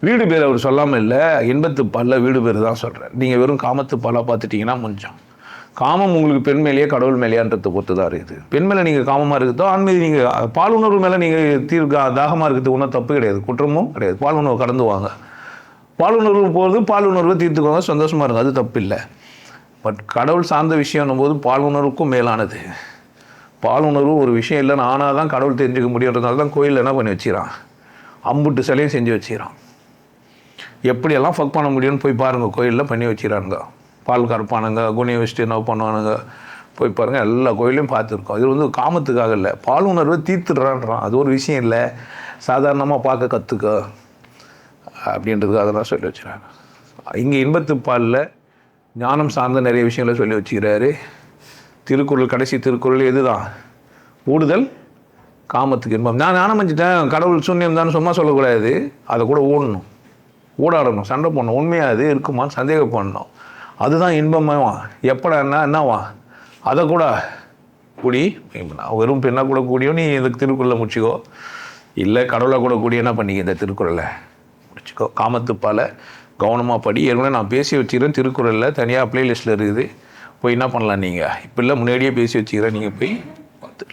வீடு பேர் அவர் சொல்லாமல் இல்லை, இன்பத்து பாலில் வீடு பேர் தான் சொல்கிறார். நீங்கள் வெறும் காமத்து பாலாக பார்த்துட்டிங்கன்னா முடிஞ்சோம். காமம் உங்களுக்கு பெண் மேலேயே கடவுள் மேலேயான்றதை பொறுத்து தான் இருக்குது. பெண் மேலே நீங்கள் காமமாக இருக்குதோ ஆண்மீது நீங்கள் பால் உணர்வு மேலே நீங்கள் தாகமாக இருக்கிறது ஒன்றும் தப்பு கிடையாது, குற்றமும் கிடையாது. பால் உணர்வு கடந்து வாங்க, பால் உணர்வு போகிறது பால் உணர்வை தீர்த்துக்கோங்க, சந்தோஷமாக இருங்க, அது தப்பு இல்லை. பட் கடவுள் சார்ந்த விஷயம்னும் போது பால் உணர்வுக்கும் மேலானது. பால் உணர்வு ஒரு விஷயம் இல்லைன்னு ஆனால் தான் கடவுள் தெரிஞ்சுக்க முடியுன்றதுனால தான் கோயிலில் என்ன பண்ணி வச்சுக்கிறான், அம்புட்டு சிலையும் செஞ்சு வச்சுக்கிறான். எப்படியெல்லாம் ஃபக் பண்ண முடியும்னு போய் பாருங்கள், கோயிலில் பண்ணி வச்சுக்கிறானுங்க. பால் கறப்பானுங்க, குனியை வச்சுட்டு என்ன பண்ணுவானுங்க, போய் பாருங்கள். எல்லா கோயிலையும் பார்த்துருக்கோம். இது வந்து காமத்துக்காக இல்லை, பால் உணர்வை தீர்த்துடுறான்றான். அது ஒரு விஷயம் இல்லை, சாதாரணமாக பார்க்க கற்றுக்க அப்படின்றதுக்காக தான் சொல்லி வச்சுக்கிறாங்க. இங்கே இன்பத்து பாலில் ஞானம் சார்ந்த நிறைய விஷயங்களை சொல்லி வச்சுக்கிறாரு. திருக்குறள், கடைசி திருக்குறள் எதுதான், ஊடுதல் காமத்துக்கு இன்பம். நான் ஞானம் வச்சுட்டேன், கடவுள் சூன்யம் தான் சும்மா சொல்லக்கூடாது, அதை கூட ஓடணும், ஊடாடணும், சண்டை போடணும். உண்மையாக அது இருக்குமான்னு சந்தேகம் பண்ணணும். அதுதான் இன்பமாவா. எப்படான்னா என்னவா, அதை கூட கூடி வெறும் பெண்ணாக கூட கூடியோ நீ இந்த திருக்குறளை முடிச்சிக்கோ, இல்லை கடவுளை கூட கூடி என்ன பண்ணிக்க இந்த திருக்குறளை முடிச்சிக்கோ. காமத்துப்பால் கவனமாக படி. ஏற்கனவே நான் பேசி வச்சுக்கிறேன், திருக்குறளில் தனியாக ப்ளேலிஸ்ட்டில் இருக்குது, போய் என்ன பண்ணலாம் நீங்கள். இப்போ இல்லை முன்னாடியே பேசி வச்சுக்கிறேன், நீங்கள் போய் பார்த்துக்கலாம்.